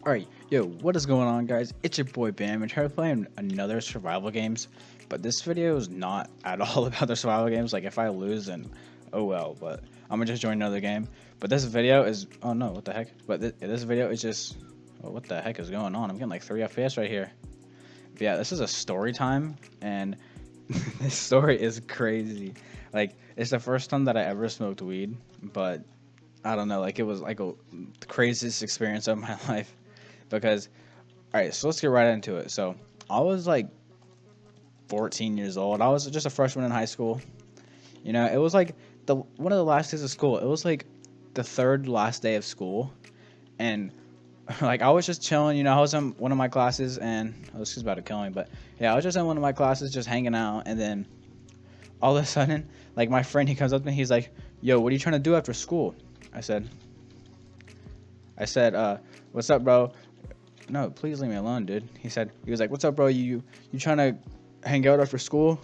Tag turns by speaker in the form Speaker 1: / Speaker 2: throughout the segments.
Speaker 1: Alright, yo, what is going on, guys? It's your boy Bam, and trying to play another survival games, but this video is not at all about the survival games. Like, if I lose, then oh well, but I'm gonna just join another game. But this video is, oh no, what the heck? But this video is just, oh, what the heck is going on? I'm getting like 3 FPS right here. But yeah, this is a story time, and this story is crazy. Like, it's the first time that I ever smoked weed, but I don't know, like, it was like the craziest experience of my life. Because, alright, so let's get right into it. So, I was like 14 years old. I was just a freshman in high school. You know, it was like one of the last days of school. It was like the third last day of school. And, like, I was just chilling. You know, I was in one of my classes, and oh, this is about to kill me. But, yeah, I was just in one of my classes just hanging out. And then, all of a sudden, like, my friend, he comes up to me. He's like, yo, what are you trying to do after school? I said, what's up, bro? No, please leave me alone, dude. He was like, what's up, bro? You trying to hang out after school?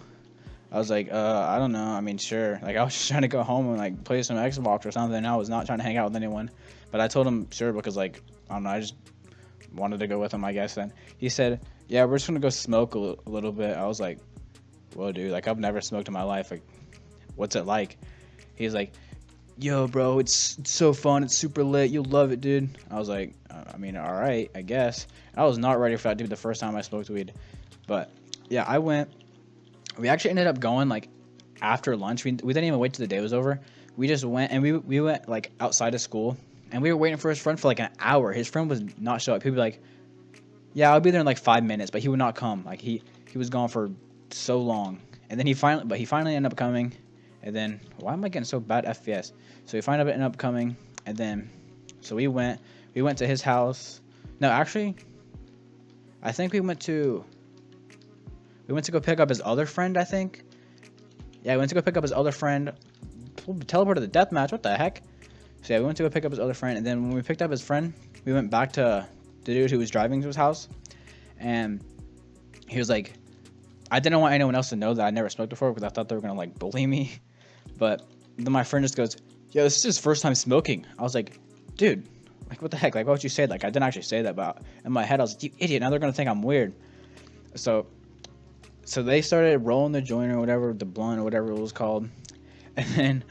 Speaker 1: I was like, I don't know. I mean, sure. Like, I was just trying to go home and like play some Xbox or something. I was not trying to hang out with anyone. But I told him sure because, like, I don't know, I just wanted to go with him, I guess. Then he said, yeah, we're just gonna go smoke a little bit. I was like, whoa, dude, like, I've never smoked in my life. Like, what's it like? He's like, yo, bro, it's so fun. It's super lit. You'll love it, dude. I was like, I mean, all right, I guess. I was not ready for that, dude, the first time I smoked weed. But, yeah, I went. We actually ended up going, like, after lunch. We didn't even wait till the day was over. We just went, and we went, like, outside of school. And we were waiting for his friend for, like, an hour. His friend was not show up. He'd be like, yeah, I'll be there in, like, 5 minutes. But he would not come. Like, he was gone for so long. And then he finally ended up coming. And then, why am I getting so bad FPS? So we finally ended up coming, and then, so we went to his house. No, actually, I think we went to go pick up his other friend, I think. Yeah, we went to go pick up his other friend. Teleported the deathmatch, what the heck? So yeah, we went to go pick up his other friend, and then when we picked up his friend, we went back to the dude who was driving to his house, and he was like, I didn't want anyone else to know that I never smoked before, because I thought they were going to, like, bully me. But then my friend just goes, yo, this is his first time smoking. I was like, dude, like, what the heck? Like, why would you say that? Like, I didn't actually say that, but in my head, I was like, you idiot. Now they're going to think I'm weird. So they started rolling the joint or whatever, the blunt or whatever it was called. And then,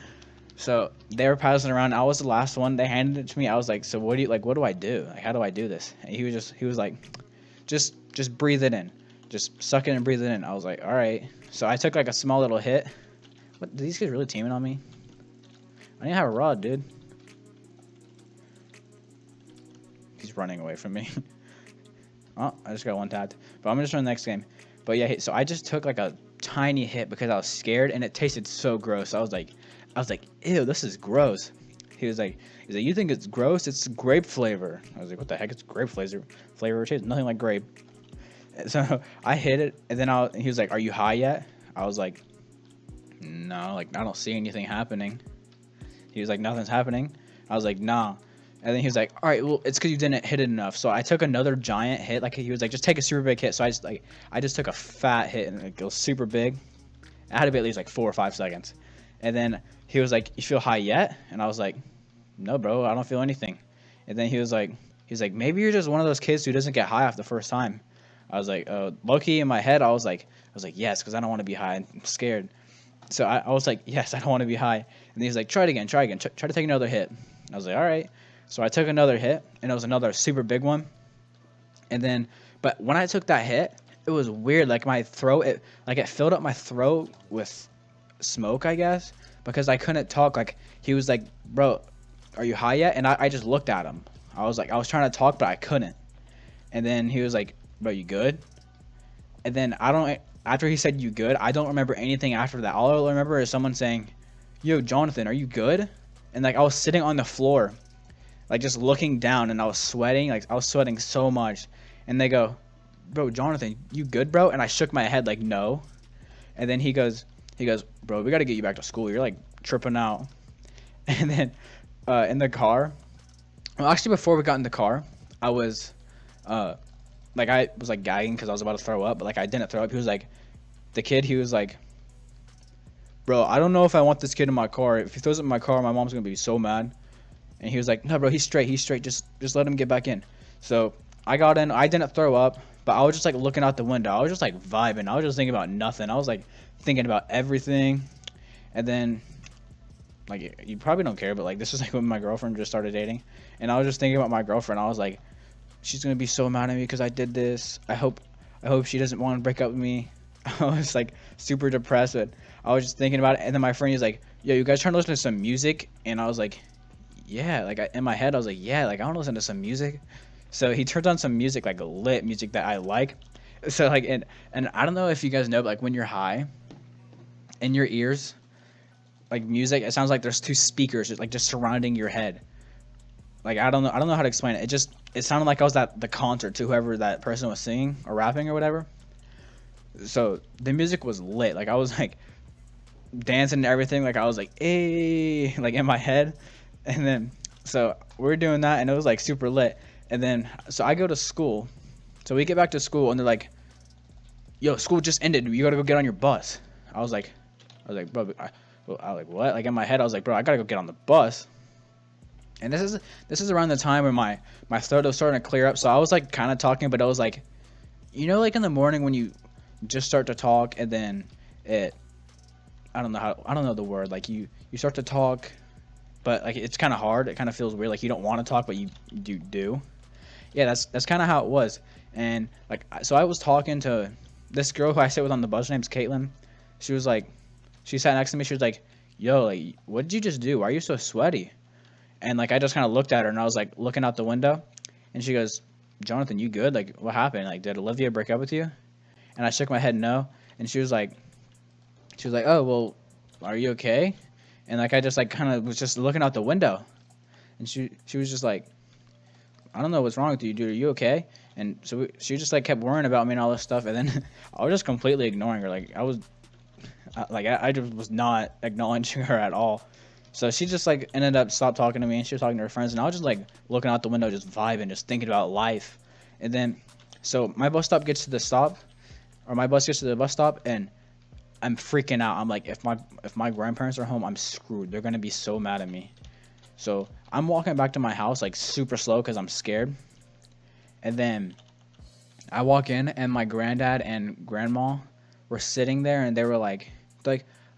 Speaker 1: so they were passing around. I was the last one. They handed it to me. I was like, so what do I do? Like, how do I do this? And he was like, just breathe it in. Just suck it and breathe it in. I was like, all right. So I took, like, a small little hit. What, are these guys really teaming on me? I didn't have a rod, dude. He's running away from me. Oh, I just got one tapped. But I'm just on the next game. But yeah, so I just took, like, a tiny hit because I was scared, and it tasted so gross. I was like, ew, this is gross. He's like, you think it's gross? It's grape flavor. I was like, what the heck? It's grape flavor. It tastes nothing like grape. So I hit it, and then he was like, are you high yet? I was like, no, like, I don't see anything happening. He was like, nothing's happening. I was like, nah. And then he was like, all right, well, it's because you didn't hit it enough. So I took another giant hit. Like, he was like, just take a super big hit. So I just took a fat hit, and it goes super big. It had to be at least like 4 or 5 seconds. And then he was like, you feel high yet? And I was like, no, bro, I don't feel anything. And then he was like, maybe you're just one of those kids who doesn't get high off the first time. I was like, low-key in my head, I was like, yes, because I don't want to be high. I'm scared. So I was like, yes, I don't want to be high. And he's like, try it again. Try to take another hit. I was like, all right. So I took another hit, and it was another super big one. And then, but when I took that hit, it was weird. Like, my throat, it filled up my throat with smoke, I guess, because I couldn't talk. Like, he was like, bro, are you high yet? And I just looked at him. I was trying to talk, but I couldn't. And then he was like, bro, you good? And then after he said you good, I don't remember anything after that. All I remember is someone saying, yo, Jonathan, are you good? And, like, I was sitting on the floor, like, just looking down, and I was sweating. Like, I was sweating so much. And they go, bro, Jonathan, you good, bro? And I shook my head like, no. And then he goes, bro, we got to get you back to school. You're, like, tripping out. And then in the car, well, actually, before we got in the car, I was like, gagging because I was about to throw up, but, like, I didn't throw up. He was like, he was like, bro, I don't know if I want this kid in my car. If he throws it in my car, my mom's gonna be so mad. And he was like, no, bro, he's straight. Just let him get back in. So I got in. I didn't throw up, but I was just like looking out the window. I was just like vibing. I was just thinking about nothing. I was like thinking about everything. And then, like, you probably don't care, but like this is like when my girlfriend just started dating, and I was just thinking about my girlfriend. I was like, she's gonna be so mad at me because I did this. I hope she doesn't want to break up with me. I was like super depressed, but I was just thinking about it. And then my friend was like, yo, you guys trying to listen to some music? And I was like, yeah. Like in my head, I was like, yeah. Like I want to listen to some music. So he turned on some music, like lit music that I like. So like, and I don't know if you guys know, but like when you're high, in your ears, like music, it sounds like there's two speakers just surrounding your head. Like I don't know how to explain it. It sounded like I was at the concert to whoever that person was singing or rapping or whatever. So the music was lit. Like I was like dancing and everything. Like I was like, hey, like in my head. And then so we're doing that, and it was like super lit. And then so I go to school. So we get back to school, and they're like, yo, school just ended. You gotta go get on your bus. I was like, bro, I was like, what? Like in my head, I was like, bro, I gotta go get on the bus. And this is around the time when my throat was starting to clear up. So I was like kind of talking, but I was like, you know, like in the morning when you just start to talk, and then I don't know the word. Like you start to talk, but like it's kind of hard. It kind of feels weird. Like you don't want to talk, but you do. Yeah, that's kind of how it was. And like so I was talking to this girl who I sit with on the bus. Her name's Caitlin. She was like, she sat next to me. She was like, yo, like what did you just do? Why are you so sweaty? And like I just kind of looked at her, and I was like looking out the window, and she goes, Jonathan, you good? Like what happened? Like did Olivia break up with you? And I shook my head no. And she was like, oh well, are you okay? And like I just like kind of was just looking out the window, and she was just like, I don't know what's wrong with you, dude. Are you okay? And so she just like kept worrying about me and all this stuff, and then I was just completely ignoring her. Like I just was not acknowledging her at all. So she just like ended up stopped talking to me, and she was talking to her friends, and I was just like looking out the window, just vibing, just thinking about life. And then so my bus gets to the bus stop, and I'm freaking out. I'm like, if my grandparents are home, I'm screwed. They're gonna be so mad at me. So I'm walking back to my house like super slow because I'm scared. And then I walk in, and my granddad and grandma were sitting there, and they were like,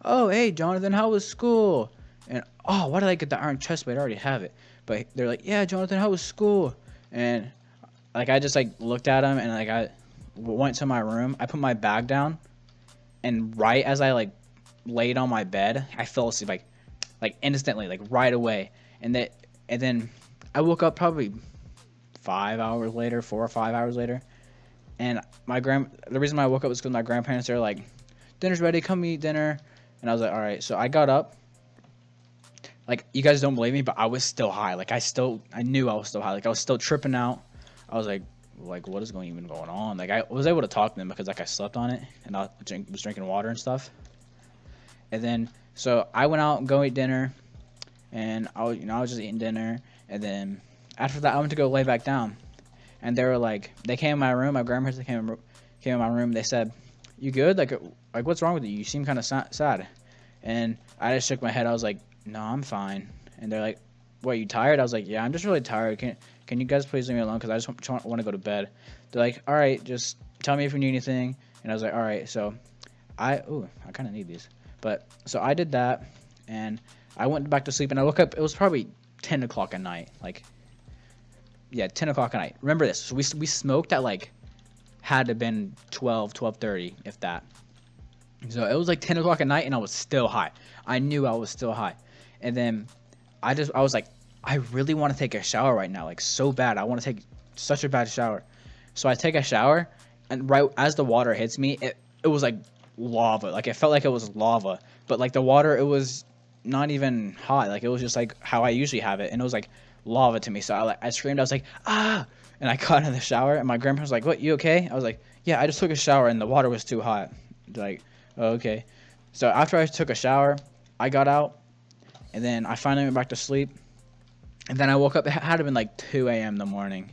Speaker 1: oh hey Jonathan, how was school? And oh, why did I get the iron chest plate? I already have it. But they're like, yeah Jonathan, how was school? And like I just like looked at them, and like I went to my room. I put my bag down, and right as I like laid on my bed, I fell asleep like instantly, like right away. And then I woke up probably 4 or 5 hours later. And the reason why I woke up was because my grandparents, they're like, dinner's ready, come eat dinner. And I was like, all right. So I got up. Like, you guys don't believe me, but I was still high. Like, I knew I was still high. Like, I was still tripping out. I was like, what is going on? Like, I was able to talk to them because, like, I slept on it, and I was drinking water and stuff. And then, so I went out and go eat dinner, and I was just eating dinner. And then after that, I went to go lay back down, and they were like, they came in my room. My grandparents came in my room. They said, you good? Like what's wrong with you? You seem kind of sad. And I just shook my head. I was like, no, I'm fine. And they're like, what, you tired? I was like, yeah, I'm just really tired. Can you guys please leave me alone? Because I just want to go to bed. They're like, all right, just tell me if you need anything. And I was like, all right. So I kind of need these. But so I did that, and I went back to sleep, and I woke up. It was probably 10 o'clock at night. Like, yeah, 10 o'clock at night. Remember this. So we smoked at like, had to have been 12:30, if that. So it was like 10 o'clock at night, and I was still high. I knew I was still high. And then I was like, I really want to take a shower right now, like so bad. I want to take such a bad shower. So I take a shower, and right as the water hits me, it was like lava. Like it felt like it was lava, but like the water, it was not even hot. Like it was just like how I usually have it, and it was like lava to me. So I screamed. I was like, ah! And I got in the shower, and my grandpa was like, what, you okay? I was like, yeah, I just took a shower, and the water was too hot. They're like, oh, okay. So after I took a shower, I got out, and then I finally went back to sleep. And then I woke up. It had to have been like 2 a.m. in the morning.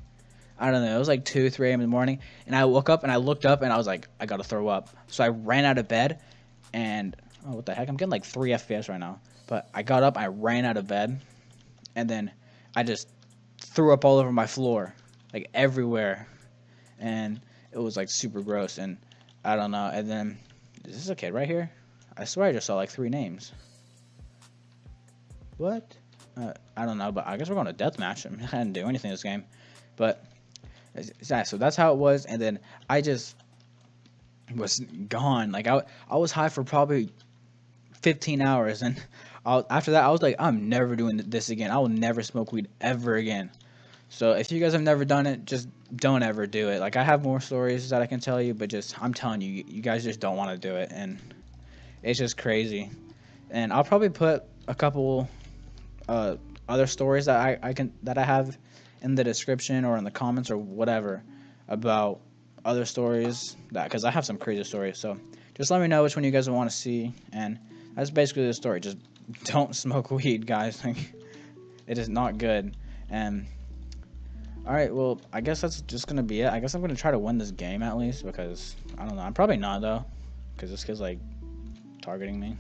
Speaker 1: I don't know. It was like 2, 3 a.m. in the morning. And I woke up, and I looked up, and I was like, I got to throw up. So I ran out of bed, and oh, what the heck? I'm getting like 3 FPS right now. But I got up, I ran out of bed, and then I just threw up all over my floor. like everywhere, and it was like super gross. And I don't know. And then is this a kid right here? I swear I just saw like 3 names. What? I don't know, but I guess we're going to deathmatch. I mean, I didn't do anything in this game, but yeah. So that's how it was. And then I just was gone. Like I was high for probably 15 hours, and after that I was like, I'm never doing this again. I will never smoke weed ever again. So if you guys have never done it, just don't ever do it. Like I have more stories that I can tell you, but just I'm telling you, you guys just don't want to do it, and it's just crazy. And I'll probably put a couple other stories that I have in the description or in the comments or whatever about other stories, that because I have some crazy stories. So just let me know which one you guys want to see, and that's basically the story. Just don't smoke weed, guys. It is not good. And alright, well, I guess that's just gonna be it. I guess I'm gonna try to win this game at least, because I don't know. I'm probably not though, because this kid's like targeting me.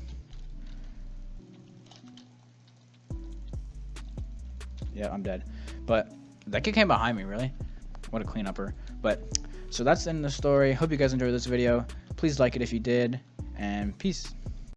Speaker 1: Yeah, I'm dead. But that kid came behind me, really. What a cleanupper. But so that's the end of the story. Hope you guys enjoyed this video. Please like it if you did, and peace.